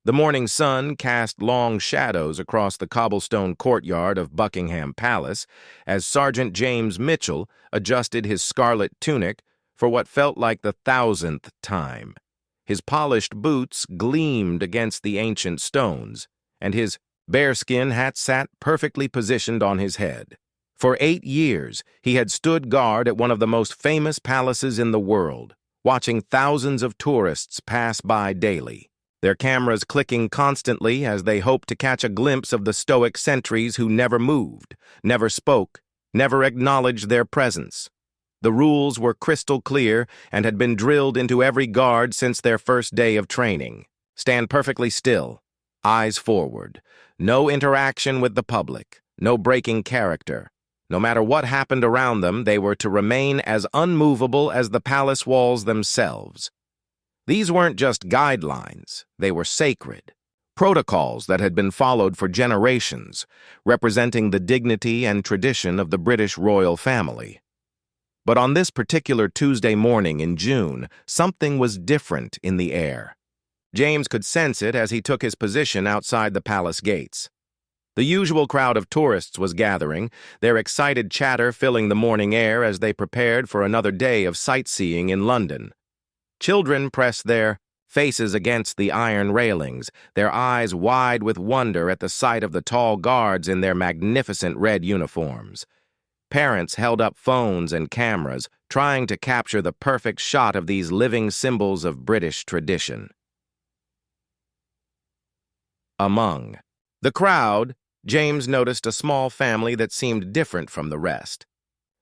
The morning sun cast long shadows across the cobblestone courtyard of Buckingham Palace as Sergeant James Mitchell adjusted his scarlet tunic for what felt like the 1,000th time. His polished boots gleamed against the ancient stones, and his bearskin hat sat perfectly positioned on his head. For 8 years, he had stood guard at one of the most famous palaces in the world, watching thousands of tourists pass by daily, their cameras clicking constantly as they hoped to catch a glimpse of the stoic sentries who never moved, never spoke, never acknowledged their presence. The rules were crystal clear and had been drilled into every guard since their first day of training. Stand perfectly still, eyes forward, no interaction with the public, no breaking character. No matter what happened around them, they were to remain as unmovable as the palace walls themselves. These weren't just guidelines, they were sacred, protocols that had been followed for generations, representing the dignity and tradition of the British royal family. But on this particular Tuesday morning in June, something was different in the air. James could sense it as he took his position outside the palace gates. The usual crowd of tourists was gathering, their excited chatter filling the morning air as they prepared for another day of sightseeing in London. Children pressed their faces against the iron railings, their eyes wide with wonder at the sight of the tall guards in their magnificent red uniforms. Parents held up phones and cameras, trying to capture the perfect shot of these living symbols of British tradition. Among the crowd, James noticed a small family that seemed different from the rest.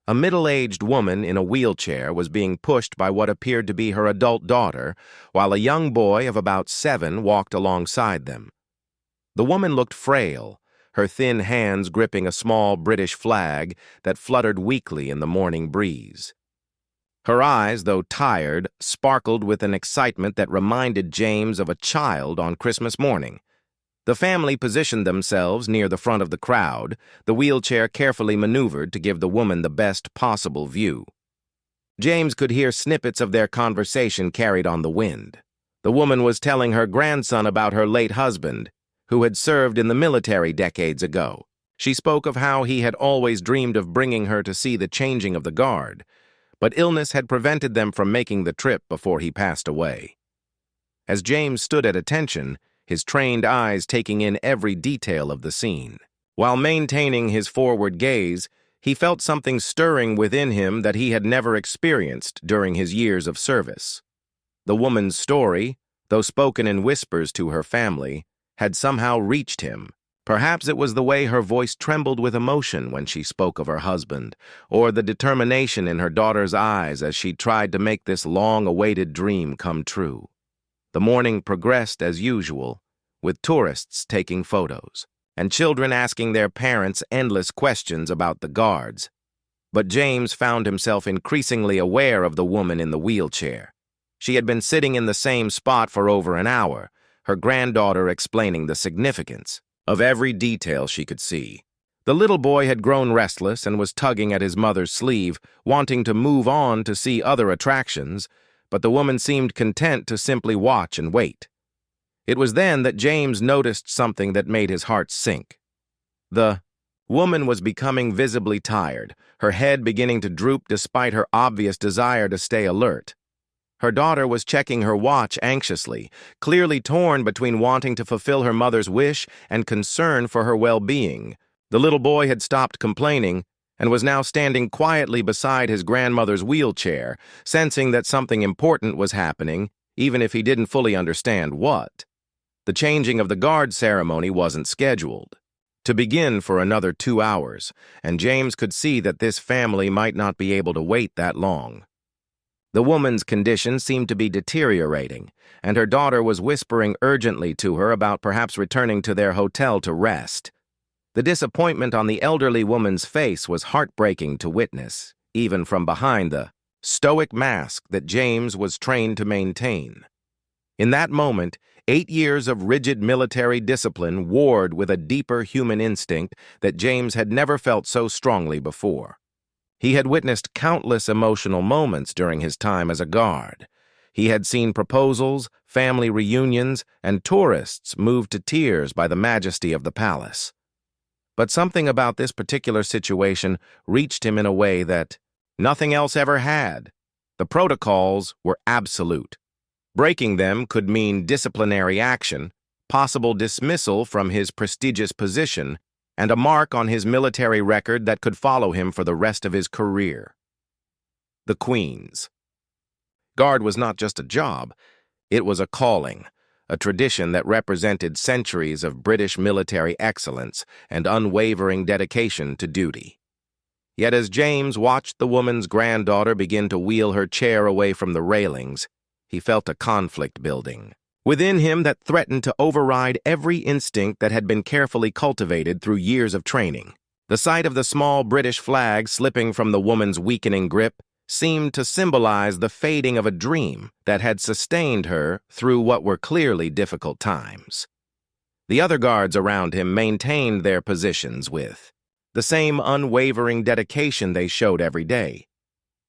A middle-aged woman in a wheelchair was being pushed by what appeared to be her adult daughter, while a young boy of about 7 walked alongside them. The woman looked frail, her thin hands gripping a small British flag that fluttered weakly in the morning breeze. Her eyes, though tired, sparkled with an excitement that reminded James of a child on Christmas morning. The family positioned themselves near the front of the crowd, the wheelchair carefully maneuvered to give the woman the best possible view. James could hear snippets of their conversation carried on the wind. The woman was telling her grandson about her late husband, who had served in the military decades ago. She spoke of how he had always dreamed of bringing her to see the changing of the guard, but illness had prevented them from making the trip before he passed away. As James stood at attention, his trained eyes taking in every detail of the scene. While maintaining his forward gaze, he felt something stirring within him that he had never experienced during his years of service. The woman's story, though spoken in whispers to her family, had somehow reached him. Perhaps it was the way her voice trembled with emotion when she spoke of her husband, or the determination in her daughter's eyes as she tried to make this long-awaited dream come true. The morning progressed as usual, with tourists taking photos, and children asking their parents endless questions about the guards. But James found himself increasingly aware of the woman in the wheelchair. She had been sitting in the same spot for over an hour, her granddaughter explaining the significance of every detail she could see. The little boy had grown restless and was tugging at his mother's sleeve, wanting to move on to see other attractions, but the woman seemed content to simply watch and wait. It was then that James noticed something that made his heart sink. The woman was becoming visibly tired, her head beginning to droop despite her obvious desire to stay alert. Her daughter was checking her watch anxiously, clearly torn between wanting to fulfill her mother's wish and concern for her well-being. The little boy had stopped complaining and was now standing quietly beside his grandmother's wheelchair, sensing that something important was happening, even if he didn't fully understand what. The changing of the guard ceremony wasn't scheduled to begin for another 2 hours, and James could see that this family might not be able to wait that long. The woman's condition seemed to be deteriorating, and her daughter was whispering urgently to her about perhaps returning to their hotel to rest. The disappointment on the elderly woman's face was heartbreaking to witness, even from behind the stoic mask that James was trained to maintain. In that moment, 8 years of rigid military discipline warred with a deeper human instinct that James had never felt so strongly before. He had witnessed countless emotional moments during his time as a guard. He had seen proposals, family reunions, and tourists moved to tears by the majesty of the palace. But something about this particular situation reached him in a way that nothing else ever had. The protocols were absolute. Breaking them could mean disciplinary action, possible dismissal from his prestigious position, and a mark on his military record that could follow him for the rest of his career. The Queens. Guard was not just a job, it was a calling, a tradition that represented centuries of British military excellence and unwavering dedication to duty. Yet as James watched the woman's granddaughter begin to wheel her chair away from the railings, he felt a conflict building within him that threatened to override every instinct that had been carefully cultivated through years of training. The sight of the small British flag slipping from the woman's weakening grip seemed to symbolize the fading of a dream that had sustained her through what were clearly difficult times. The other guards around him maintained their positions with the same unwavering dedication they showed every day.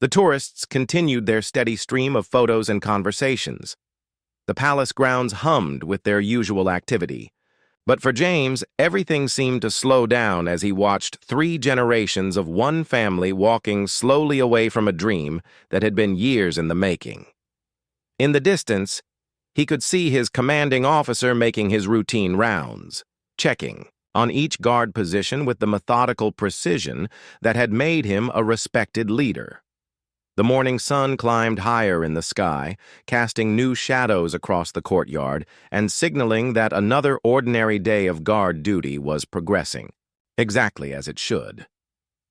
The tourists continued their steady stream of photos and conversations. The palace grounds hummed with their usual activity. But for James, everything seemed to slow down as he watched 3 generations of one family walking slowly away from a dream that had been years in the making. In the distance, he could see his commanding officer making his routine rounds, checking on each guard position with the methodical precision that had made him a respected leader. The morning sun climbed higher in the sky, casting new shadows across the courtyard and signaling that another ordinary day of guard duty was progressing, exactly as it should.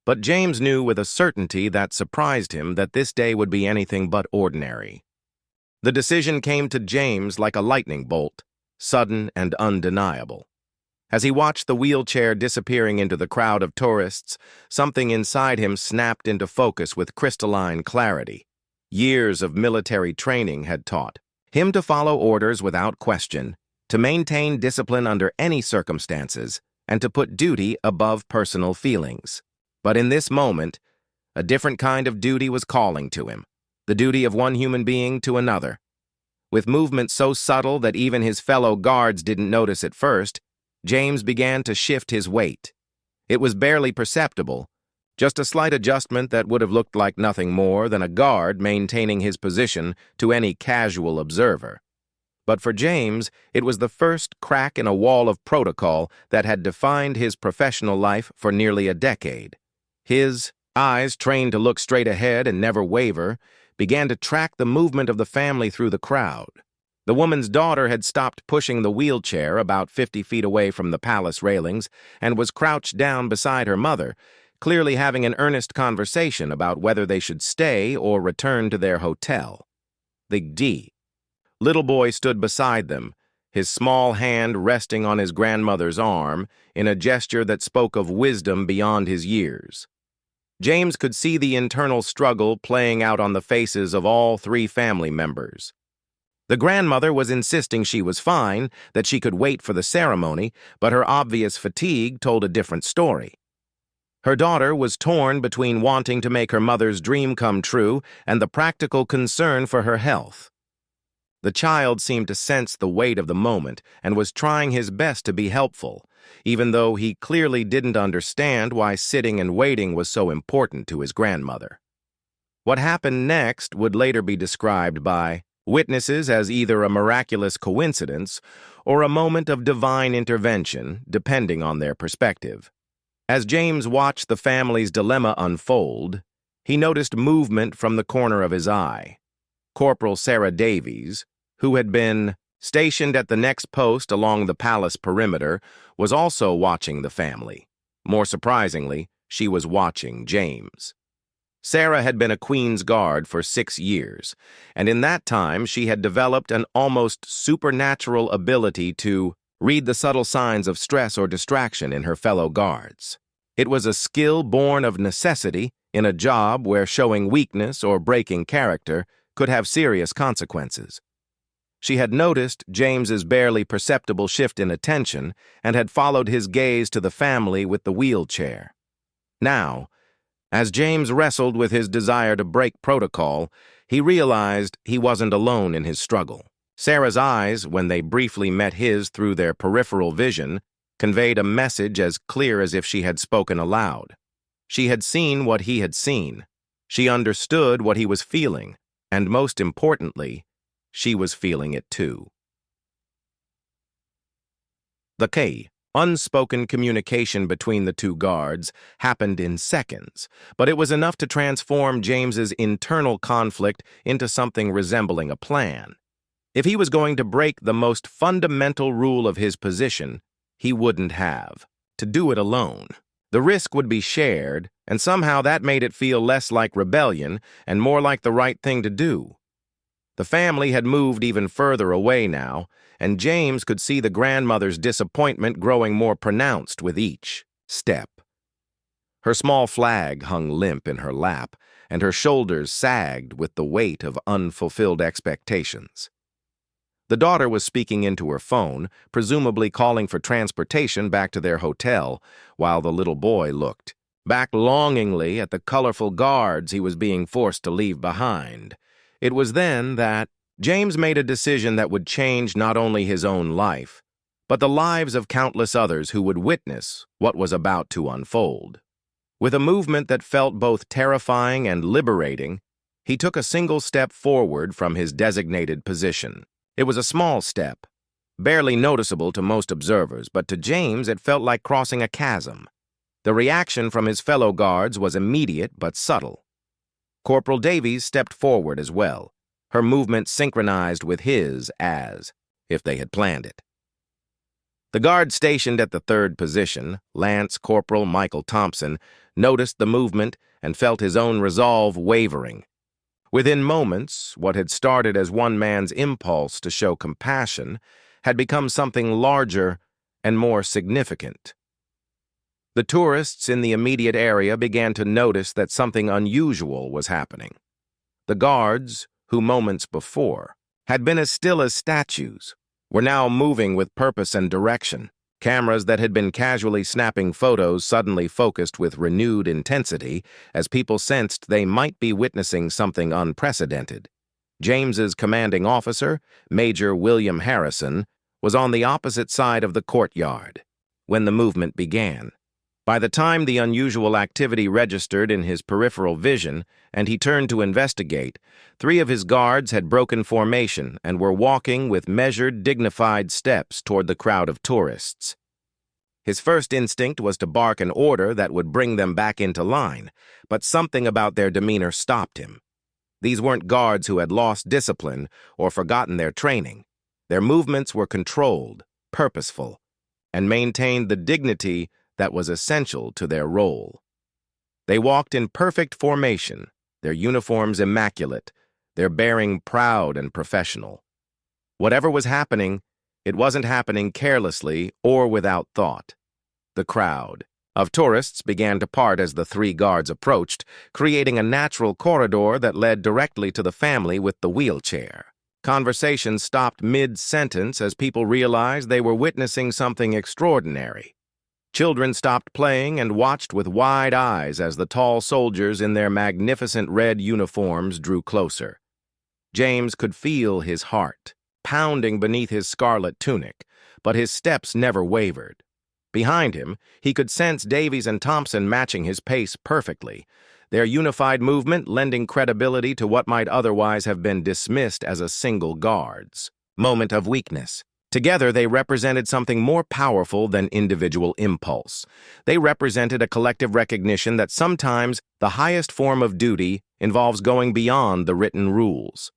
But James knew with a certainty that surprised him that this day would be anything but ordinary. The decision came to James like a lightning bolt, sudden and undeniable. As he watched the wheelchair disappearing into the crowd of tourists, something inside him snapped into focus with crystalline clarity. Years of military training had taught him to follow orders without question, to maintain discipline under any circumstances, and to put duty above personal feelings. But in this moment, a different kind of duty was calling to him, the duty of one human being to another. With movements so subtle that even his fellow guards didn't notice at first, James began to shift his weight. It was barely perceptible, just a slight adjustment that would have looked like nothing more than a guard maintaining his position to any casual observer. But for James, it was the first crack in a wall of protocol that had defined his professional life for nearly a decade. His eyes, trained to look straight ahead and never waver, began to track the movement of the family through the crowd. The woman's daughter had stopped pushing the wheelchair about 50 feet away from the palace railings and was crouched down beside her mother, clearly having an earnest conversation about whether they should stay or return to their hotel. The little boy stood beside them, his small hand resting on his grandmother's arm in a gesture that spoke of wisdom beyond his years. James could see the internal struggle playing out on the faces of all 3 family members. The grandmother was insisting she was fine, that she could wait for the ceremony, but her obvious fatigue told a different story. Her daughter was torn between wanting to make her mother's dream come true and the practical concern for her health. The child seemed to sense the weight of the moment and was trying his best to be helpful, even though he clearly didn't understand why sitting and waiting was so important to his grandmother. What happened next would later be described by witnesses as either a miraculous coincidence or a moment of divine intervention, depending on their perspective. As James watched the family's dilemma unfold, he noticed movement from the corner of his eye. Corporal Sarah Davies, who had been stationed at the next post along the palace perimeter, was also watching the family. More surprisingly, she was watching James. Sarah had been a Queen's Guard for 6 years, and in that time she had developed an almost supernatural ability to read the subtle signs of stress or distraction in her fellow guards. It was a skill born of necessity in a job where showing weakness or breaking character could have serious consequences. She had noticed James's barely perceptible shift in attention and had followed his gaze to the family with the wheelchair. Now, as James wrestled with his desire to break protocol, He realized he wasn't alone in his struggle. Sarah's eyes, when they briefly met his through their peripheral vision, conveyed a message as clear as if she had spoken aloud. She had seen what he had seen. She understood what he was feeling, and most importantly, she was feeling it too. The unspoken communication between the two guards happened in seconds, but it was enough to transform James's internal conflict into something resembling a plan. If he was going to break the most fundamental rule of his position, he wouldn't have to do it alone. The risk would be shared, and somehow that made it feel less like rebellion and more like the right thing to do. The family had moved even further away now, and James could see the grandmother's disappointment growing more pronounced with each step. Her small flag hung limp in her lap, and her shoulders sagged with the weight of unfulfilled expectations. The daughter was speaking into her phone, presumably calling for transportation back to their hotel, while the little boy looked back longingly at the colorful guards he was being forced to leave behind. It was then that James made a decision that would change not only his own life, but the lives of countless others who would witness what was about to unfold. With a movement that felt both terrifying and liberating, he took a single step forward from his designated position. It was a small step, barely noticeable to most observers, but to James it felt like crossing a chasm. The reaction from his fellow guards was immediate but subtle. Corporal Davies stepped forward as well, her movement synchronized with his as if they had planned it. The guard stationed at the third position, Lance Corporal Michael Thompson, noticed the movement and felt his own resolve wavering. Within moments, what had started as one man's impulse to show compassion had become something larger and more significant. The tourists in the immediate area began to notice that something unusual was happening. The guards, who moments before had been as still as statues, were now moving with purpose and direction. Cameras that had been casually snapping photos suddenly focused with renewed intensity as people sensed they might be witnessing something unprecedented. James's commanding officer, Major William Harrison, was on the opposite side of the courtyard when the movement began. By the time the unusual activity registered in his peripheral vision and he turned to investigate, 3 of his guards had broken formation and were walking with measured, dignified steps toward the crowd of tourists. His first instinct was to bark an order that would bring them back into line, but something about their demeanor stopped him. These weren't guards who had lost discipline or forgotten their training. Their movements were controlled, purposeful, and maintained the dignity that was essential to their role. They walked in perfect formation, their uniforms immaculate, their bearing proud and professional. Whatever was happening, it wasn't happening carelessly or without thought. The crowd of tourists began to part as the 3 guards approached, creating a natural corridor that led directly to the family with the wheelchair. Conversation stopped mid-sentence as people realized they were witnessing something extraordinary. Children stopped playing and watched with wide eyes as the tall soldiers in their magnificent red uniforms drew closer. James could feel his heart pounding beneath his scarlet tunic, but his steps never wavered. Behind him, he could sense Davies and Thompson matching his pace perfectly, their unified movement lending credibility to what might otherwise have been dismissed as a single guard's moment of weakness. Together, they represented something more powerful than individual impulse. They represented a collective recognition that sometimes the highest form of duty involves going beyond the written rules.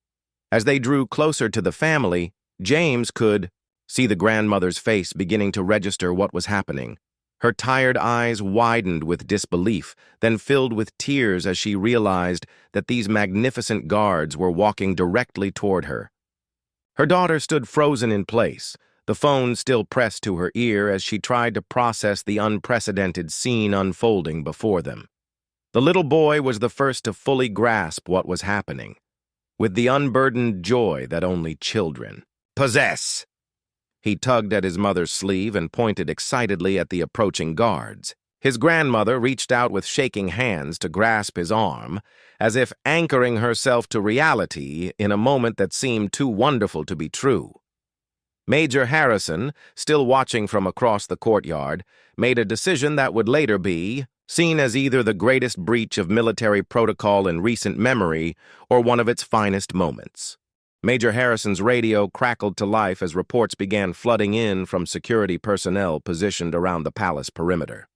As they drew closer to the family, James could see the grandmother's face beginning to register what was happening. Her tired eyes widened with disbelief, then filled with tears as she realized that these magnificent guards were walking directly toward her. Her daughter stood frozen in place, the phone still pressed to her ear as she tried to process the unprecedented scene unfolding before them. The little boy was the first to fully grasp what was happening, with the unburdened joy that only children possess. He tugged at his mother's sleeve and pointed excitedly at the approaching guards. His grandmother reached out with shaking hands to grasp his arm, as if anchoring herself to reality in a moment that seemed too wonderful to be true. Major Harrison, still watching from across the courtyard, made a decision that would later be seen as either the greatest breach of military protocol in recent memory or one of its finest moments. Major Harrison's radio crackled to life as reports began flooding in from security personnel positioned around the palace perimeter.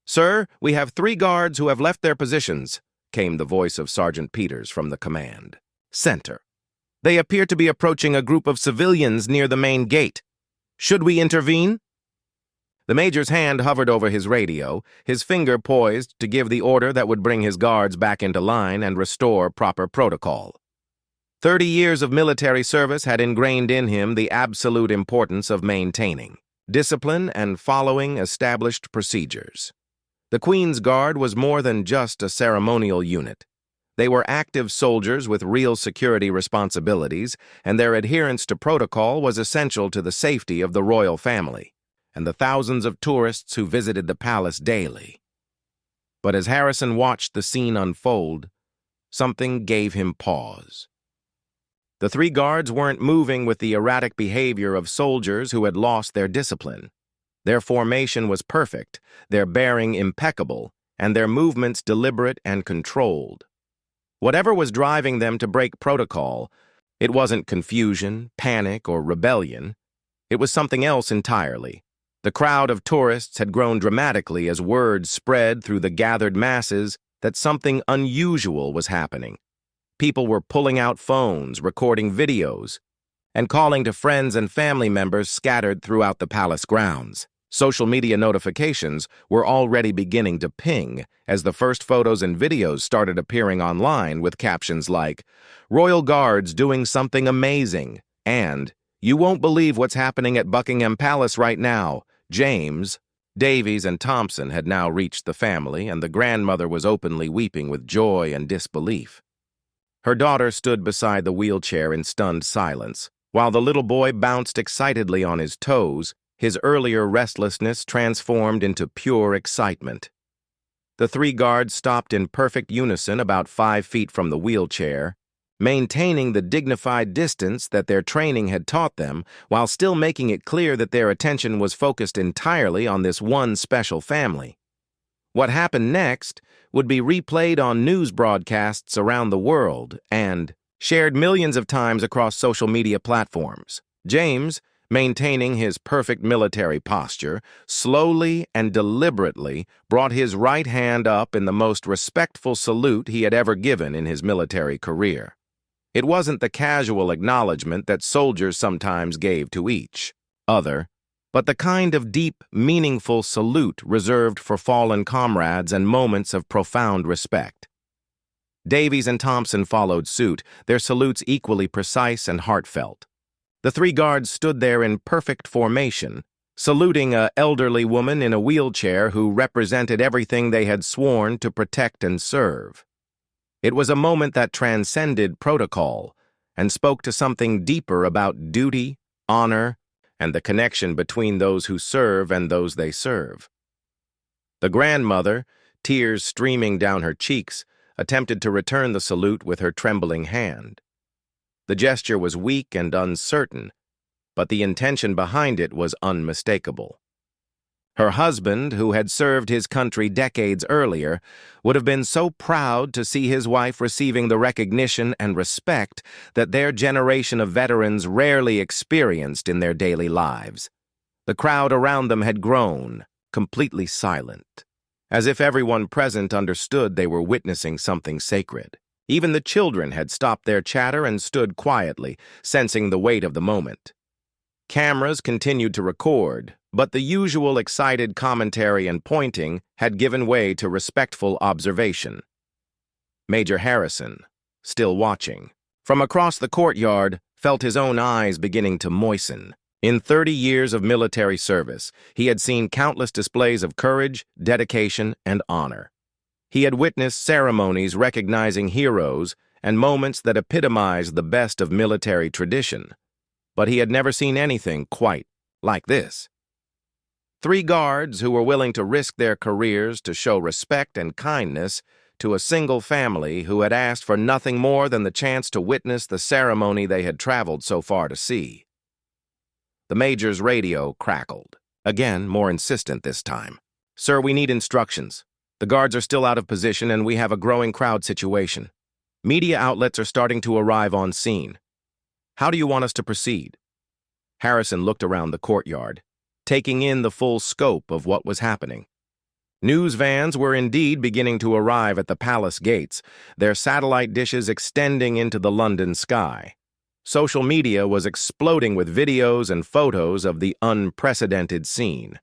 "Sir, we have 3 guards who have left their positions," came the voice of Sergeant Peters from the command center. "They appear to be approaching a group of civilians near the main gate. Should we intervene?" The major's hand hovered over his radio, his finger poised to give the order that would bring his guards back into line and restore proper protocol. 30 years of military service had ingrained in him the absolute importance of maintaining discipline and following established procedures. The Queen's Guard was more than just a ceremonial unit. They were active soldiers with real security responsibilities, and their adherence to protocol was essential to the safety of the royal family and the thousands of tourists who visited the palace daily. But as Harrison watched the scene unfold, something gave him pause. The 3 guards weren't moving with the erratic behavior of soldiers who had lost their discipline. Their formation was perfect, their bearing impeccable, and their movements deliberate and controlled. Whatever was driving them to break protocol, it wasn't confusion, panic, or rebellion. It was something else entirely. The crowd of tourists had grown dramatically as word spread through the gathered masses that something unusual was happening. People were pulling out phones, recording videos, and calling to friends and family members scattered throughout the palace grounds. Social media notifications were already beginning to ping as the first photos and videos started appearing online with captions like, "Royal Guards doing something amazing," and "You won't believe what's happening at Buckingham Palace right now." James, Davies, and Thompson had now reached the family, and the grandmother was openly weeping with joy and disbelief. Her daughter stood beside the wheelchair in stunned silence, while the little boy bounced excitedly on his toes, his earlier restlessness transformed into pure excitement. The 3 guards stopped in perfect unison about 5 feet from the wheelchair, maintaining the dignified distance that their training had taught them, while still making it clear that their attention was focused entirely on this one special family. What happened next would be replayed on news broadcasts around the world and shared millions of times across social media platforms. James, maintaining his perfect military posture, slowly and deliberately brought his right hand up in the most respectful salute he had ever given in his military career. It wasn't the casual acknowledgement that soldiers sometimes gave to each other, but the kind of deep, meaningful salute reserved for fallen comrades and moments of profound respect. Davies and Thompson followed suit, their salutes equally precise and heartfelt. The 3 guards stood there in perfect formation, saluting an elderly woman in a wheelchair who represented everything they had sworn to protect and serve. It was a moment that transcended protocol and spoke to something deeper about duty, honor, and the connection between those who serve and those they serve. The grandmother, tears streaming down her cheeks, attempted to return the salute with her trembling hand. The gesture was weak and uncertain, but the intention behind it was unmistakable. Her husband, who had served his country decades earlier, would have been so proud to see his wife receiving the recognition and respect that their generation of veterans rarely experienced in their daily lives. The crowd around them had grown, completely silent, as if everyone present understood they were witnessing something sacred. Even the children had stopped their chatter and stood quietly, sensing the weight of the moment. Cameras continued to record, but the usual excited commentary and pointing had given way to respectful observation. Major Harrison, still watching, from across the courtyard, felt his own eyes beginning to moisten. In 30 years of military service, he had seen countless displays of courage, dedication, and honor. He had witnessed ceremonies recognizing heroes and moments that epitomized the best of military tradition. But he had never seen anything quite like this. Three guards who were willing to risk their careers to show respect and kindness to a single family who had asked for nothing more than the chance to witness the ceremony they had traveled so far to see. The major's radio crackled. Again, more insistent this time. "Sir, we need instructions. The guards are still out of position and we have a growing crowd situation. Media outlets are starting to arrive on scene. How do you want us to proceed?" Harrison looked around the courtyard, taking in the full scope of what was happening. News vans were indeed beginning to arrive at the palace gates, their satellite dishes extending into the London sky. Social media was exploding with videos and photos of the unprecedented scene.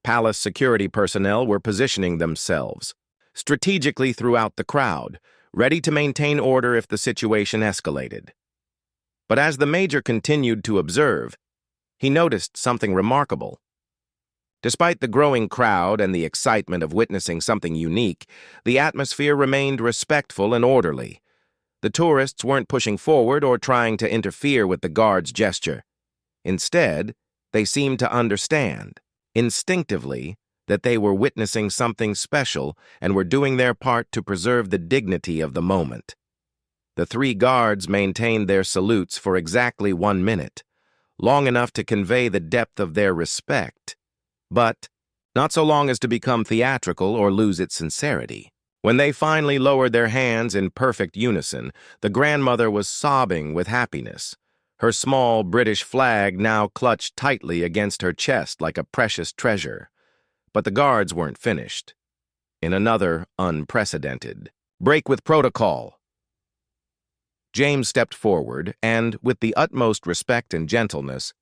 Palace security personnel were positioning themselves strategically throughout the crowd, ready to maintain order if the situation escalated. But as the major continued to observe, he noticed something remarkable. Despite the growing crowd and the excitement of witnessing something unique, the atmosphere remained respectful and orderly. The tourists weren't pushing forward or trying to interfere with the guard's gesture. Instead, they seemed to understand, instinctively, that they were witnessing something special and were doing their part to preserve the dignity of the moment. The three guards maintained their salutes for exactly 1 minute, long enough to convey the depth of their respect, but not so long as to become theatrical or lose its sincerity. When they finally lowered their hands in perfect unison, the grandmother was sobbing with happiness. Her small British flag now clutched tightly against her chest like a precious treasure. But the guards weren't finished. In another unprecedented break with protocol, James stepped forward and, with the utmost respect and gentleness,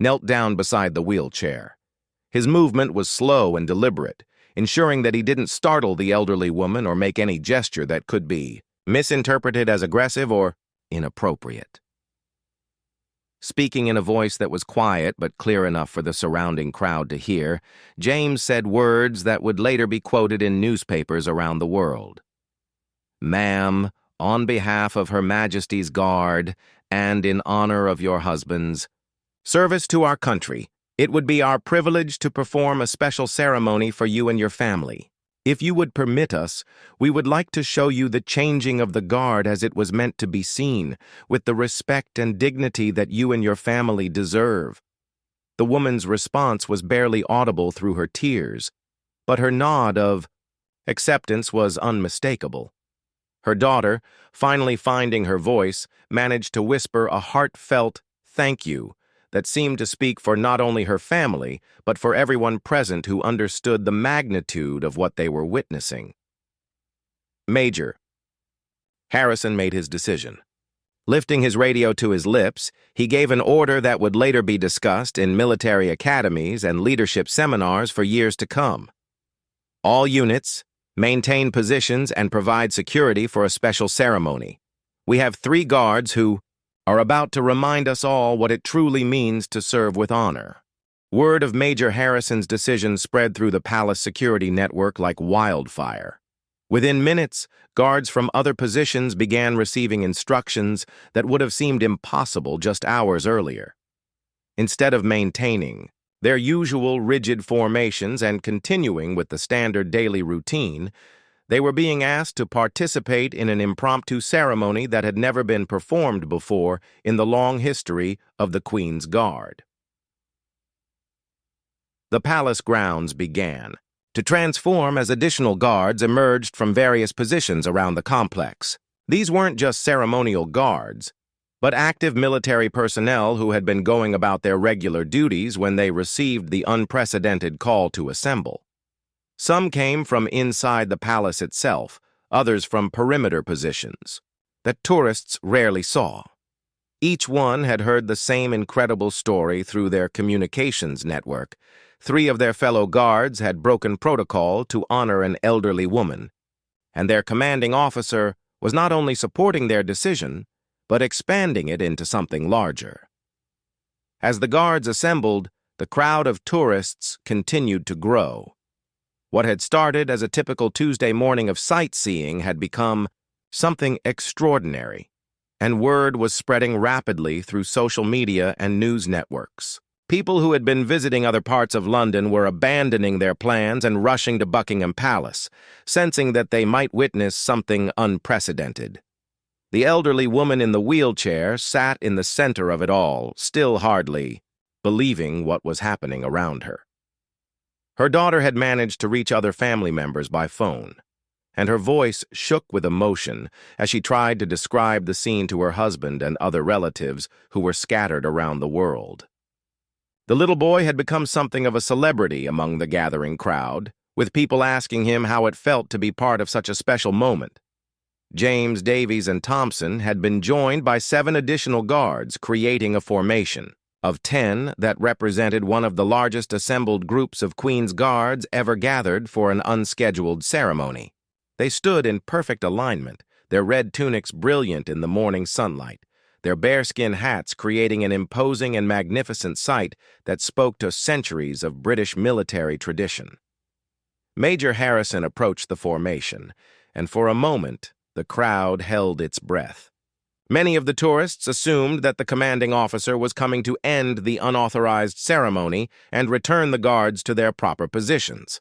knelt down beside the wheelchair. His movement was slow and deliberate, ensuring that he didn't startle the elderly woman or make any gesture that could be misinterpreted as aggressive or inappropriate. Speaking in a voice that was quiet but clear enough for the surrounding crowd to hear, James said words that would later be quoted in newspapers around the world. "Ma'am, on behalf of Her Majesty's Guard and in honor of your husband's service to our country, it would be our privilege to perform a special ceremony for you and your family. If you would permit us, we would like to show you the changing of the guard as it was meant to be seen, with the respect and dignity that you and your family deserve." The woman's response was barely audible through her tears, but her nod of acceptance was unmistakable. Her daughter, finally finding her voice, managed to whisper a heartfelt "thank you" that seemed to speak for not only her family, but for everyone present who understood the magnitude of what they were witnessing. Major. Harrison made his decision. Lifting his radio to his lips, he gave an order that would later be discussed in military academies and leadership seminars for years to come. "All units, maintain positions and provide security for a special ceremony. We have 3 guards who are about to remind us all what it truly means to serve with honor." Word of Major Harrison's decision spread through the palace security network like wildfire. Within minutes, guards from other positions began receiving instructions that would have seemed impossible just hours earlier. Instead of maintaining their usual rigid formations and continuing with the standard daily routine, they were being asked to participate in an impromptu ceremony that had never been performed before in the long history of the Queen's Guard. The palace grounds began to transform as additional guards emerged from various positions around the complex. These weren't just ceremonial guards, but active military personnel who had been going about their regular duties when they received the unprecedented call to assemble. Some came from inside the palace itself, others from perimeter positions that tourists rarely saw. Each one had heard the same incredible story through their communications network. 3 of their fellow guards had broken protocol to honor an elderly woman, and their commanding officer was not only supporting their decision, but expanding it into something larger. As the guards assembled, the crowd of tourists continued to grow. What had started as a typical Tuesday morning of sightseeing had become something extraordinary, and word was spreading rapidly through social media and news networks. People who had been visiting other parts of London were abandoning their plans and rushing to Buckingham Palace, sensing that they might witness something unprecedented. The elderly woman in the wheelchair sat in the center of it all, still hardly believing what was happening around her. Her daughter had managed to reach other family members by phone, and her voice shook with emotion as she tried to describe the scene to her husband and other relatives who were scattered around the world. The little boy had become something of a celebrity among the gathering crowd, with people asking him how it felt to be part of such a special moment. James, Davies, and Thompson had been joined by 7 additional guards, creating a formation of 10 that represented one of the largest assembled groups of Queen's Guards ever gathered for an unscheduled ceremony. They stood in perfect alignment, their red tunics brilliant in the morning sunlight, their bearskin hats creating an imposing and magnificent sight that spoke to centuries of British military tradition. Major Harrison approached the formation, and for a moment, the crowd held its breath. Many of the tourists assumed that the commanding officer was coming to end the unauthorized ceremony and return the guards to their proper positions.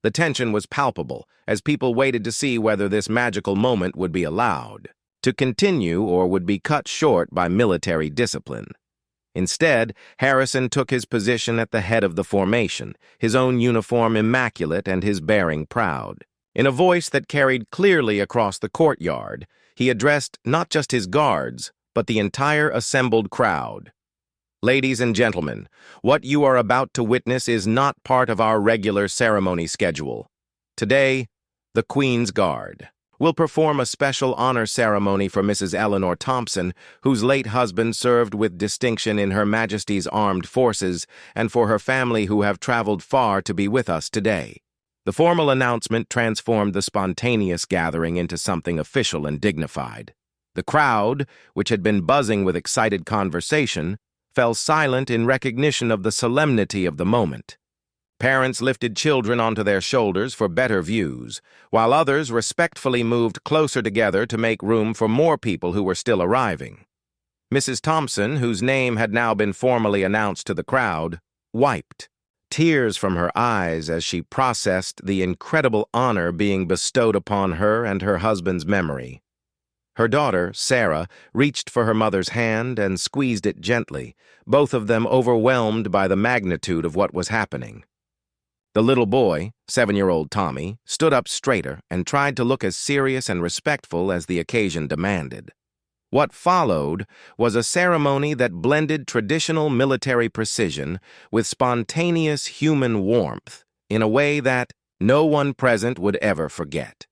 The tension was palpable as people waited to see whether this magical moment would be allowed to continue or would be cut short by military discipline. Instead, Harrison took his position at the head of the formation, his own uniform immaculate and his bearing proud. In a voice that carried clearly across the courtyard, he addressed not just his guards, but the entire assembled crowd. Ladies and gentlemen, what you are about to witness is not part of our regular ceremony schedule. Today, the Queen's Guard will perform a special honor ceremony for Mrs. Eleanor Thompson, whose late husband served with distinction in Her Majesty's Armed Forces, and for her family who have traveled far to be with us today. The formal announcement transformed the spontaneous gathering into something official and dignified. The crowd, which had been buzzing with excited conversation, fell silent in recognition of the solemnity of the moment. Parents lifted children onto their shoulders for better views, while others respectfully moved closer together to make room for more people who were still arriving. Mrs. Thompson, whose name had now been formally announced to the crowd, wiped tears from her eyes as she processed the incredible honor being bestowed upon her and her husband's memory. Her daughter, Sarah, reached for her mother's hand and squeezed it gently, both of them overwhelmed by the magnitude of what was happening. The little boy, 7-year-old Tommy, stood up straighter and tried to look as serious and respectful as the occasion demanded. What followed was a ceremony that blended traditional military precision with spontaneous human warmth in a way that no one present would ever forget.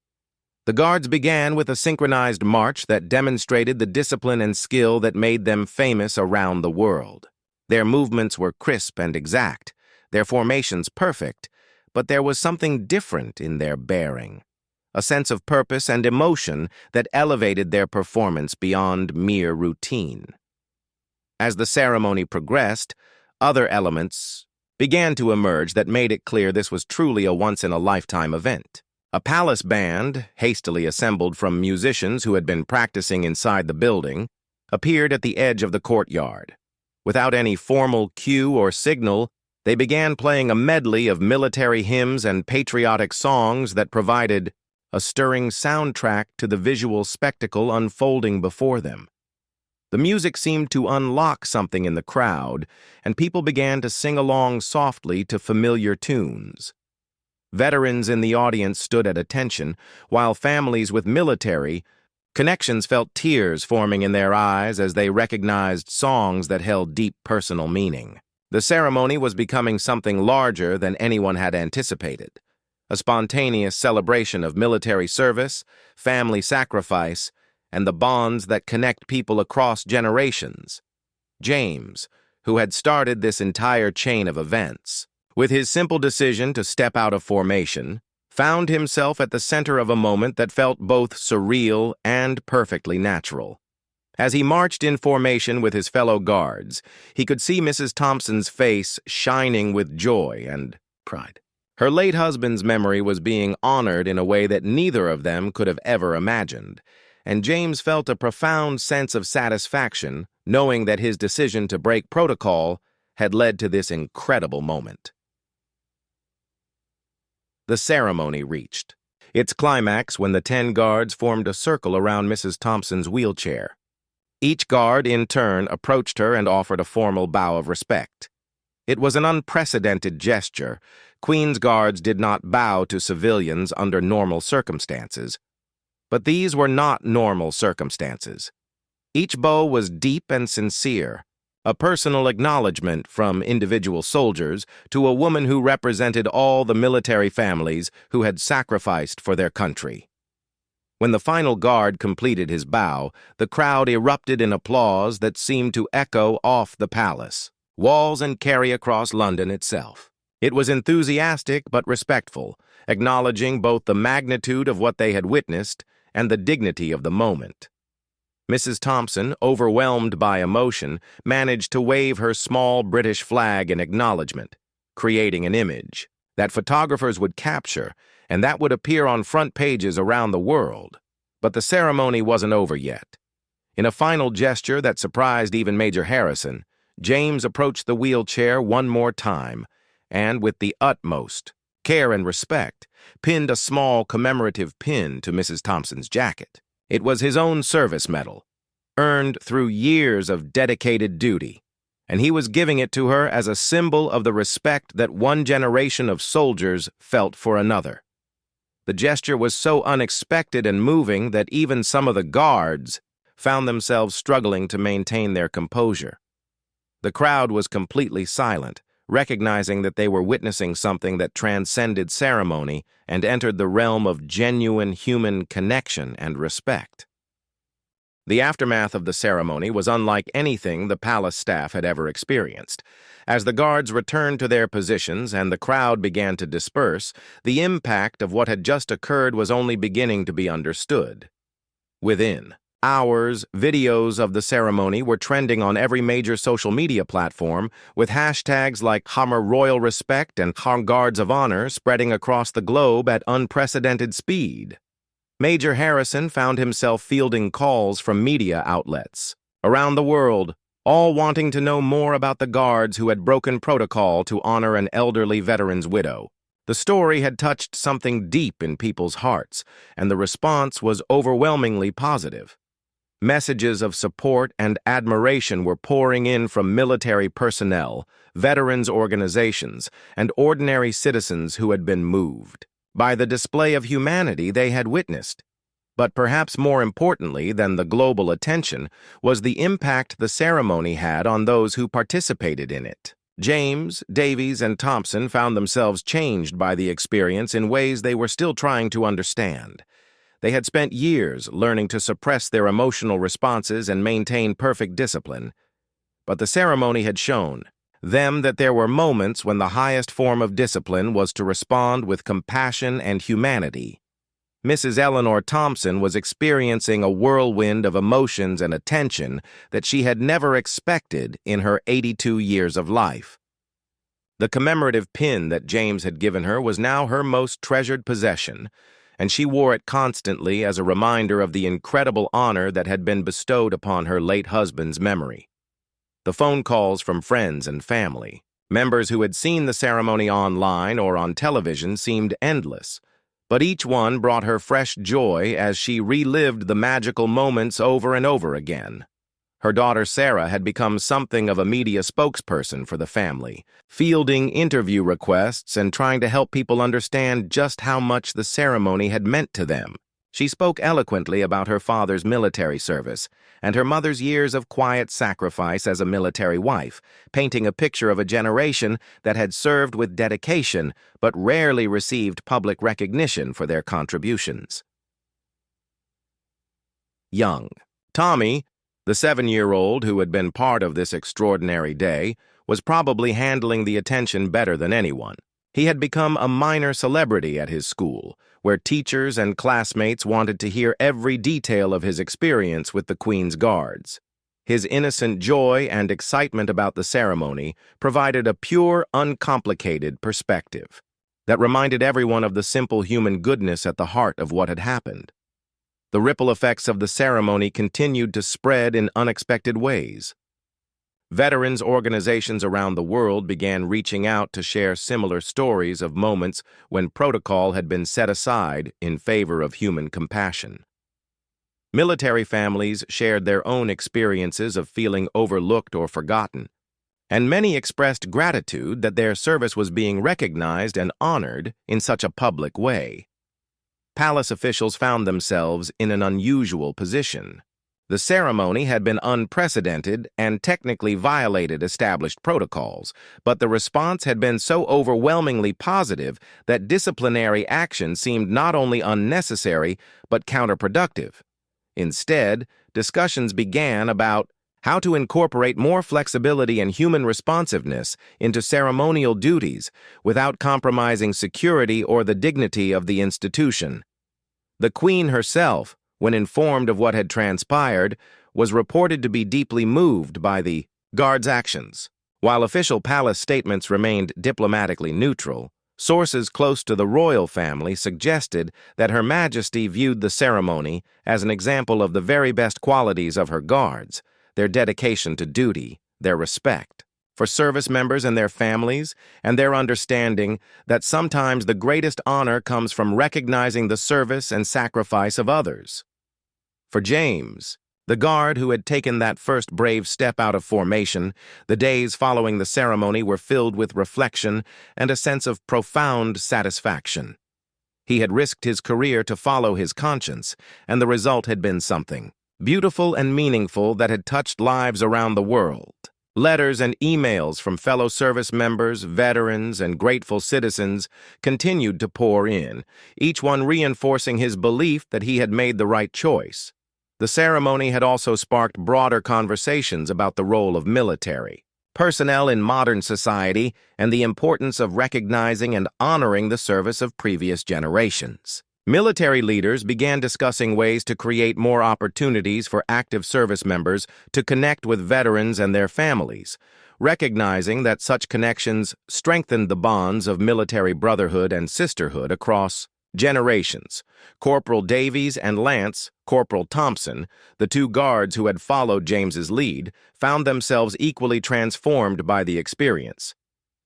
The guards began with a synchronized march that demonstrated the discipline and skill that made them famous around the world. Their movements were crisp and exact, their formations perfect, but there was something different in their bearing. A sense of purpose and emotion that elevated their performance beyond mere routine. As the ceremony progressed, other elements began to emerge that made it clear this was truly a once-in-a-lifetime event. A palace band, hastily assembled from musicians who had been practicing inside the building, appeared at the edge of the courtyard. Without any formal cue or signal, they began playing a medley of military hymns and patriotic songs that provided a stirring soundtrack to the visual spectacle unfolding before them. The music seemed to unlock something in the crowd, and people began to sing along softly to familiar tunes. Veterans in the audience stood at attention, while families with military connections felt tears forming in their eyes as they recognized songs that held deep personal meaning. The ceremony was becoming something larger than anyone had anticipated. A spontaneous celebration of military service, family sacrifice, and the bonds that connect people across generations. James, who had started this entire chain of events, with his simple decision to step out of formation, found himself at the center of a moment that felt both surreal and perfectly natural. As he marched in formation with his fellow guards, he could see Mrs. Thompson's face shining with joy and pride. Her late husband's memory was being honored in a way that neither of them could have ever imagined, and James felt a profound sense of satisfaction knowing that his decision to break protocol had led to this incredible moment. The ceremony reached its climax when the 10 guards formed a circle around Mrs. Thompson's wheelchair. Each guard, in turn, approached her and offered a formal bow of respect. It was an unprecedented gesture. Queen's guards did not bow to civilians under normal circumstances. But these were not normal circumstances. Each bow was deep and sincere, a personal acknowledgement from individual soldiers to a woman who represented all the military families who had sacrificed for their country. When the final guard completed his bow, the crowd erupted in applause that seemed to echo off the palace, walls, and carry across London itself. It was enthusiastic but respectful, acknowledging both the magnitude of what they had witnessed and the dignity of the moment. Mrs. Thompson, overwhelmed by emotion, managed to wave her small British flag in acknowledgement, creating an image that photographers would capture and that would appear on front pages around the world. But the ceremony wasn't over yet. In a final gesture that surprised even Major Harrison, James approached the wheelchair one more time and, with the utmost care and respect, pinned a small commemorative pin to Mrs. Thompson's jacket. It was his own service medal, earned through years of dedicated duty, and he was giving it to her as a symbol of the respect that one generation of soldiers felt for another. The gesture was so unexpected and moving that even some of the guards found themselves struggling to maintain their composure. The crowd was completely silent, recognizing that they were witnessing something that transcended ceremony and entered the realm of genuine human connection and respect. The aftermath of the ceremony was unlike anything the palace staff had ever experienced. As the guards returned to their positions and the crowd began to disperse, the impact of what had just occurred was only beginning to be understood. Within hours, videos of the ceremony were trending on every major social media platform, with hashtags like #Royal Respect and #Guards of Honor spreading across the globe at unprecedented speed. Major Harrison found himself fielding calls from media outlets around the world, all wanting to know more about the guards who had broken protocol to honor an elderly veteran's widow. The story had touched something deep in people's hearts, and the response was overwhelmingly positive. Messages of support and admiration were pouring in from military personnel, veterans organizations, and ordinary citizens who had been moved by the display of humanity they had witnessed. But perhaps more importantly than the global attention was the impact the ceremony had on those who participated in it. James, Davies, and Thompson found themselves changed by the experience in ways they were still trying to understand. They had spent years learning to suppress their emotional responses and maintain perfect discipline. But the ceremony had shown them that there were moments when the highest form of discipline was to respond with compassion and humanity. Mrs. Eleanor Thompson was experiencing a whirlwind of emotions and attention that she had never expected in her 82 years of life. The commemorative pin that James had given her was now her most treasured possession, and she wore it constantly as a reminder of the incredible honor that had been bestowed upon her late husband's memory. The phone calls from friends and family, members who had seen the ceremony online or on television, seemed endless, but each one brought her fresh joy as she relived the magical moments over and over again. Her daughter Sarah had become something of a media spokesperson for the family, fielding interview requests and trying to help people understand just how much the ceremony had meant to them. She spoke eloquently about her father's military service and her mother's years of quiet sacrifice as a military wife, painting a picture of a generation that had served with dedication but rarely received public recognition for their contributions. Young Tommy, the 7-year-old who had been part of this extraordinary day, was probably handling the attention better than anyone. He had become a minor celebrity at his school, where teachers and classmates wanted to hear every detail of his experience with the Queen's Guards. His innocent joy and excitement about the ceremony provided a pure, uncomplicated perspective that reminded everyone of the simple human goodness at the heart of what had happened. The ripple effects of the ceremony continued to spread in unexpected ways. Veterans organizations around the world began reaching out to share similar stories of moments when protocol had been set aside in favor of human compassion. Military families shared their own experiences of feeling overlooked or forgotten, and many expressed gratitude that their service was being recognized and honored in such a public way. Palace officials found themselves in an unusual position. The ceremony had been unprecedented and technically violated established protocols, but the response had been so overwhelmingly positive that disciplinary action seemed not only unnecessary but counterproductive. Instead, discussions began about how to incorporate more flexibility and human responsiveness into ceremonial duties without compromising security or the dignity of the institution. The Queen herself, when informed of what had transpired, was reported to be deeply moved by the guards' actions. While official palace statements remained diplomatically neutral, sources close to the royal family suggested that Her Majesty viewed the ceremony as an example of the very best qualities of her guards, their dedication to duty, their respect for service members and their families, and their understanding that sometimes the greatest honor comes from recognizing the service and sacrifice of others. For James, the guard who had taken that first brave step out of formation, the days following the ceremony were filled with reflection and a sense of profound satisfaction. He had risked his career to follow his conscience, and the result had been something beautiful and meaningful that had touched lives around the world. Letters and emails from fellow service members, veterans, and grateful citizens continued to pour in, each one reinforcing his belief that he had made the right choice. The ceremony had also sparked broader conversations about the role of military personnel in modern society and the importance of recognizing and honoring the service of previous generations. Military leaders began discussing ways to create more opportunities for active service members to connect with veterans and their families, recognizing that such connections strengthened the bonds of military brotherhood and sisterhood across generations. Corporal Davies and Lance, Corporal Thompson, the two guards who had followed James's lead, found themselves equally transformed by the experience.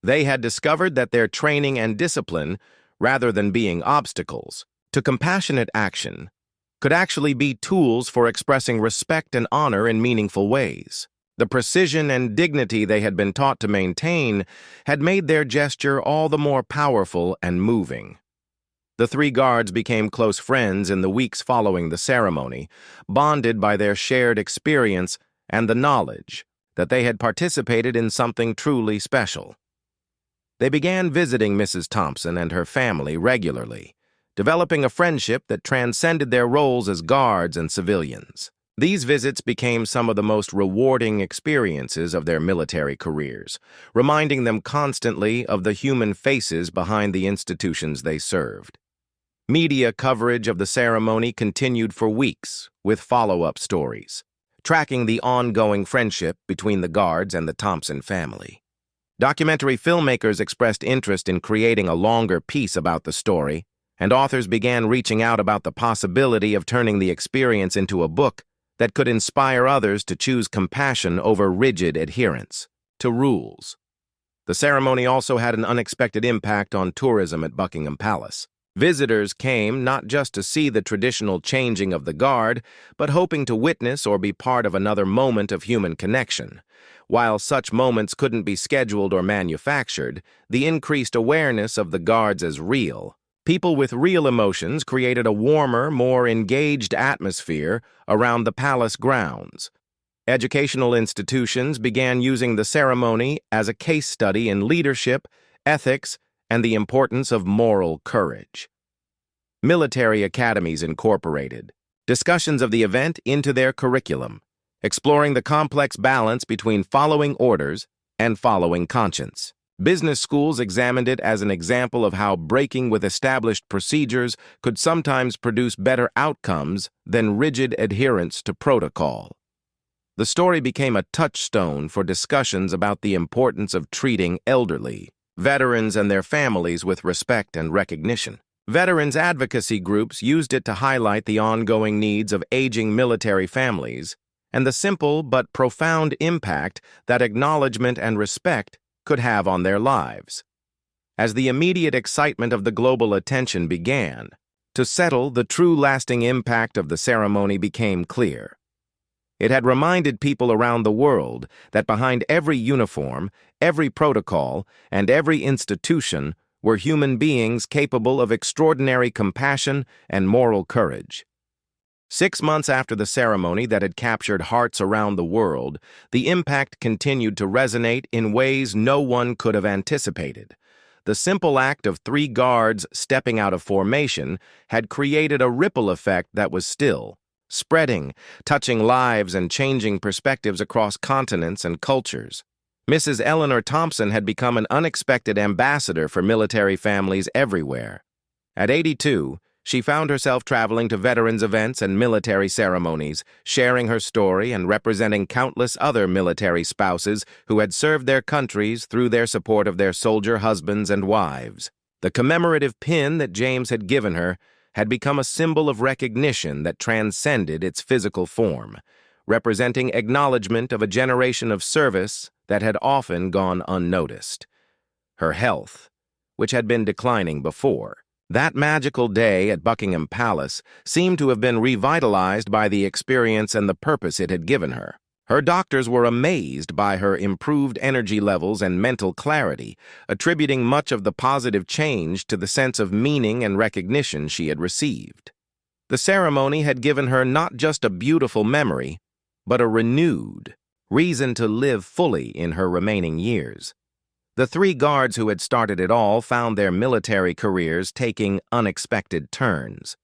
They had discovered that their training and discipline, rather than being obstacles to compassionate action, could actually be tools for expressing respect and honor in meaningful ways. The precision and dignity they had been taught to maintain had made their gesture all the more powerful and moving. The three guards became close friends in the weeks following the ceremony, bonded by their shared experience and the knowledge that they had participated in something truly special. They began visiting Mrs. Thompson and her family regularly, developing a friendship that transcended their roles as guards and civilians. These visits became some of the most rewarding experiences of their military careers, reminding them constantly of the human faces behind the institutions they served. Media coverage of the ceremony continued for weeks, with follow-up stories, tracking the ongoing friendship between the guards and the Thompson family. Documentary filmmakers expressed interest in creating a longer piece about the story, and authors began reaching out about the possibility of turning the experience into a book that could inspire others to choose compassion over rigid adherence to rules. The ceremony also had an unexpected impact on tourism at Buckingham Palace. Visitors came not just to see the traditional changing of the guard, but hoping to witness or be part of another moment of human connection. While such moments couldn't be scheduled or manufactured, the increased awareness of the guards as real, people with real emotions created a warmer, more engaged atmosphere around the palace grounds. Educational institutions began using the ceremony as a case study in leadership, ethics, and the importance of moral courage. Military academies incorporated discussions of the event into their curriculum, exploring the complex balance between following orders and following conscience. Business schools examined it as an example of how breaking with established procedures could sometimes produce better outcomes than rigid adherence to protocol. The story became a touchstone for discussions about the importance of treating elderly veterans and their families with respect and recognition. Veterans advocacy groups used it to highlight the ongoing needs of aging military families and the simple but profound impact that acknowledgement and respect could have on their lives. As the immediate excitement of the global attention began to settle, the true lasting impact of the ceremony became clear. It had reminded people around the world that behind every uniform, every protocol, and every institution were human beings capable of extraordinary compassion and moral courage. 6 months after the ceremony that had captured hearts around the world, the impact continued to resonate in ways no one could have anticipated. The simple act of 3 guards stepping out of formation had created a ripple effect that was still spreading, touching lives and changing perspectives across continents and cultures. Mrs. Eleanor Thompson had become an unexpected ambassador for military families everywhere. At 82, she found herself traveling to veterans events and military ceremonies, sharing her story and representing countless other military spouses who had served their countries through their support of their soldier husbands and wives. The commemorative pin that James had given her had become a symbol of recognition that transcended its physical form, representing acknowledgement of a generation of service that had often gone unnoticed. Her health, which had been declining before, that magical day at Buckingham Palace seemed to have been revitalized by the experience and the purpose it had given her. Her doctors were amazed by her improved energy levels and mental clarity, attributing much of the positive change to the sense of meaning and recognition she had received. The ceremony had given her not just a beautiful memory, but a renewed reason to live fully in her remaining years. The 3 guards who had started it all found their military careers taking unexpected turns.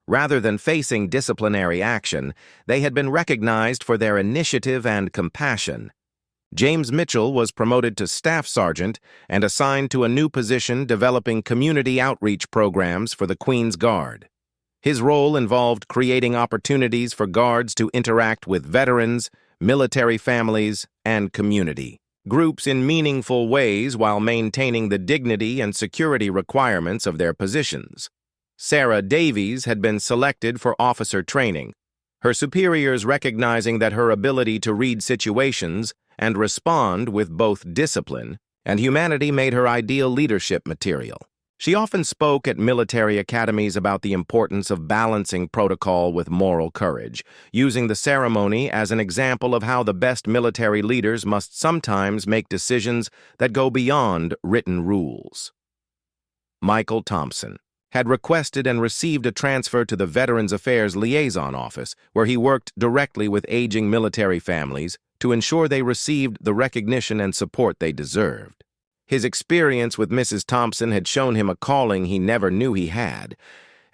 Rather than facing disciplinary action, they had been recognized for their initiative and compassion. James Mitchell was promoted to staff sergeant and assigned to a new position developing community outreach programs for the Queen's Guard. His role involved creating opportunities for guards to interact with veterans, military families, and community groups in meaningful ways while maintaining the dignity and security requirements of their positions. Sarah Davies had been selected for officer training, her superiors recognizing that her ability to read situations and respond with both discipline and humanity made her ideal leadership material. She often spoke at military academies about the importance of balancing protocol with moral courage, using the ceremony as an example of how the best military leaders must sometimes make decisions that go beyond written rules. Michael Thompson had requested and received a transfer to the Veterans Affairs Liaison Office, where he worked directly with aging military families to ensure they received the recognition and support they deserved. His experience with Mrs. Thompson had shown him a calling he never knew he had,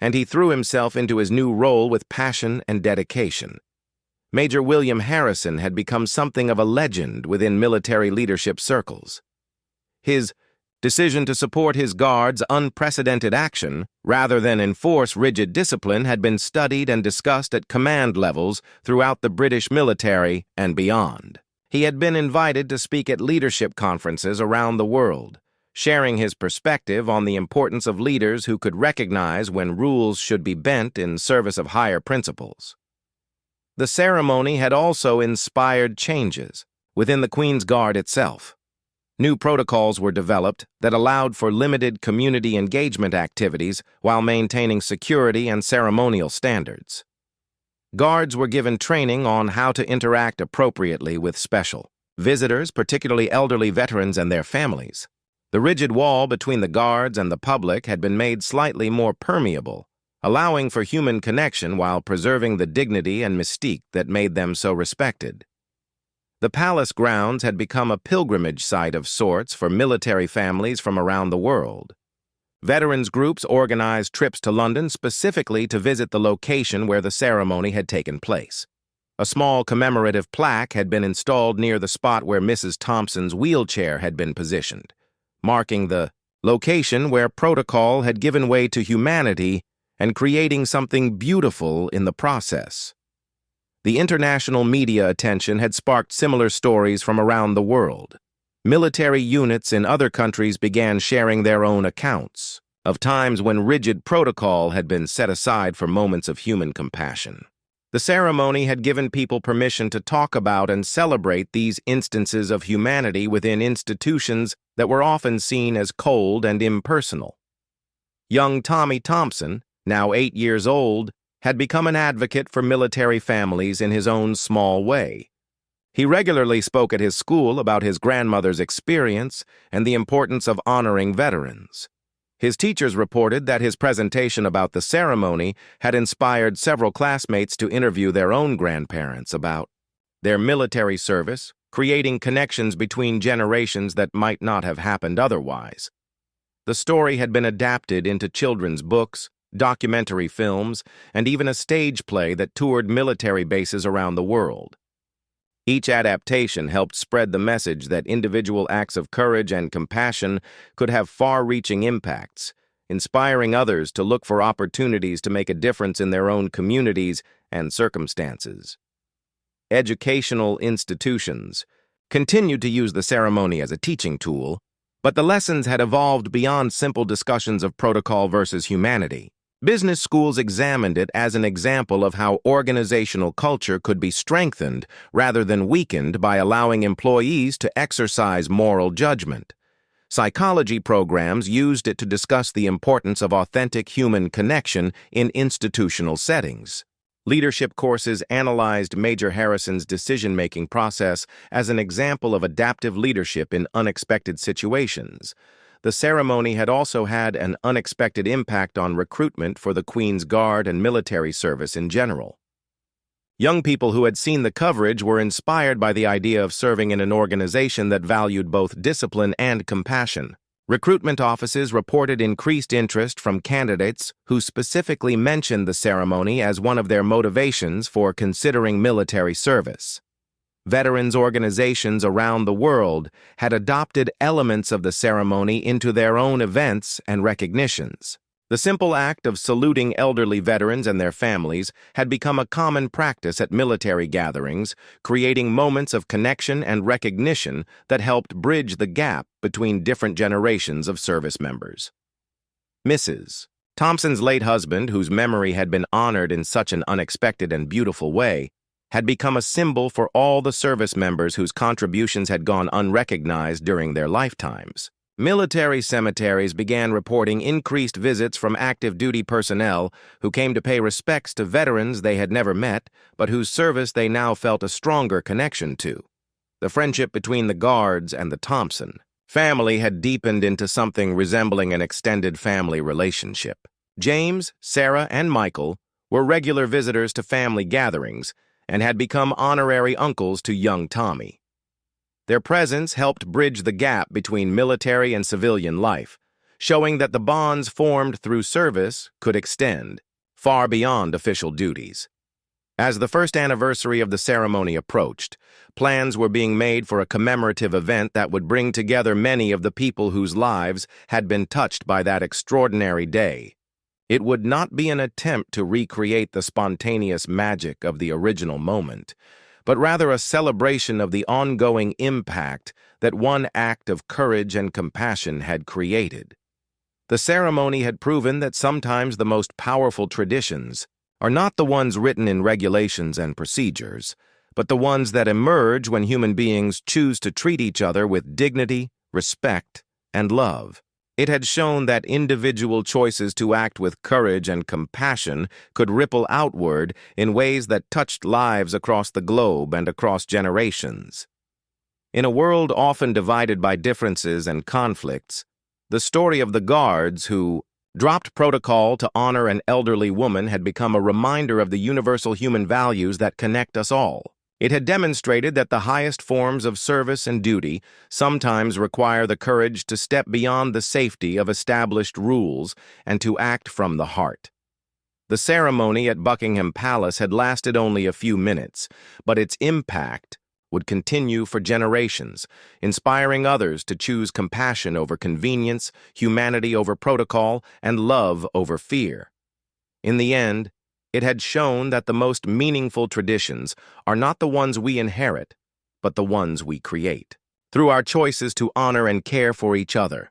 and he threw himself into his new role with passion and dedication. Major William Harrison had become something of a legend within military leadership circles. His decision to support his guards' unprecedented action, rather than enforce rigid discipline, had been studied and discussed at command levels throughout the British military and beyond. He had been invited to speak at leadership conferences around the world, sharing his perspective on the importance of leaders who could recognize when rules should be bent in service of higher principles. The ceremony had also inspired changes within the Queen's Guard itself. New protocols were developed that allowed for limited community engagement activities while maintaining security and ceremonial standards. Guards were given training on how to interact appropriately with special visitors, particularly elderly veterans and their families. The rigid wall between the guards and the public had been made slightly more permeable, allowing for human connection while preserving the dignity and mystique that made them so respected. The palace grounds had become a pilgrimage site of sorts for military families from around the world. Veterans groups organized trips to London specifically to visit the location where the ceremony had taken place. A small commemorative plaque had been installed near the spot where Mrs. Thompson's wheelchair had been positioned, marking the location where protocol had given way to humanity and creating something beautiful in the process. The international media attention had sparked similar stories from around the world. Military units in other countries began sharing their own accounts of times when rigid protocol had been set aside for moments of human compassion. The The ceremony had given people permission to talk about and celebrate these instances of humanity within institutions that were often seen as cold and impersonal. Young Tommy Thompson, now 8 years old, had become an advocate for military families in his own small way. He regularly spoke at his school about his grandmother's experience and the importance of honoring veterans. His teachers reported that his presentation about the ceremony had inspired several classmates to interview their own grandparents about their military service, creating connections between generations that might not have happened otherwise. The story had been adapted into children's books, documentary films, and even a stage play that toured military bases around the world. Each adaptation helped spread the message that individual acts of courage and compassion could have far-reaching impacts, inspiring others to look for opportunities to make a difference in their own communities and circumstances. Educational institutions continued to use the ceremony as a teaching tool, but the lessons had evolved beyond simple discussions of protocol versus humanity. Business schools examined it as an example of how organizational culture could be strengthened rather than weakened by allowing employees to exercise moral judgment. Psychology programs used it to discuss the importance of authentic human connection in institutional settings. Leadership courses analyzed Major Harrison's decision-making process as an example of adaptive leadership in unexpected situations. The ceremony had also had an unexpected impact on recruitment for the Queen's Guard and military service in general. Young people who had seen the coverage were inspired by the idea of serving in an organization that valued both discipline and compassion. Recruitment offices reported increased interest from candidates who specifically mentioned the ceremony as one of their motivations for considering military service. Veterans organizations around the world had adopted elements of the ceremony into their own events and recognitions. The simple act of saluting elderly veterans and their families had become a common practice at military gatherings, creating moments of connection and recognition that helped bridge the gap between different generations of service members. Mrs. Thompson's late husband, whose memory had been honored in such an unexpected and beautiful way, had become a symbol for all the service members whose contributions had gone unrecognized during their lifetimes. Military cemeteries began reporting increased visits from active duty personnel who came to pay respects to veterans they had never met, but whose service they now felt a stronger connection to. The friendship between the Guards and the Thompson family had deepened into something resembling an extended family relationship. James, Sarah, and Michael were regular visitors to family gatherings and had become honorary uncles to young Tommy. Their presence helped bridge the gap between military and civilian life, showing that the bonds formed through service could extend far beyond official duties. As the first anniversary of the ceremony approached, plans were being made for a commemorative event that would bring together many of the people whose lives had been touched by that extraordinary day. It would not be an attempt to recreate the spontaneous magic of the original moment, but rather a celebration of the ongoing impact that one act of courage and compassion had created. The ceremony had proven that sometimes the most powerful traditions are not the ones written in regulations and procedures, but the ones that emerge when human beings choose to treat each other with dignity, respect, and love. It had shown that individual choices to act with courage and compassion could ripple outward in ways that touched lives across the globe and across generations. In a world often divided by differences and conflicts, the story of the Guards who dropped protocol to honor an elderly woman had become a reminder of the universal human values that connect us all. It had demonstrated that the highest forms of service and duty sometimes require the courage to step beyond the safety of established rules and to act from the heart. The ceremony at Buckingham Palace had lasted only a few minutes, but its impact would continue for generations, inspiring others to choose compassion over convenience, humanity over protocol, and love over fear. In the end, it had shown that the most meaningful traditions are not the ones we inherit, but the ones we create. Through our choices to honor and care for each other,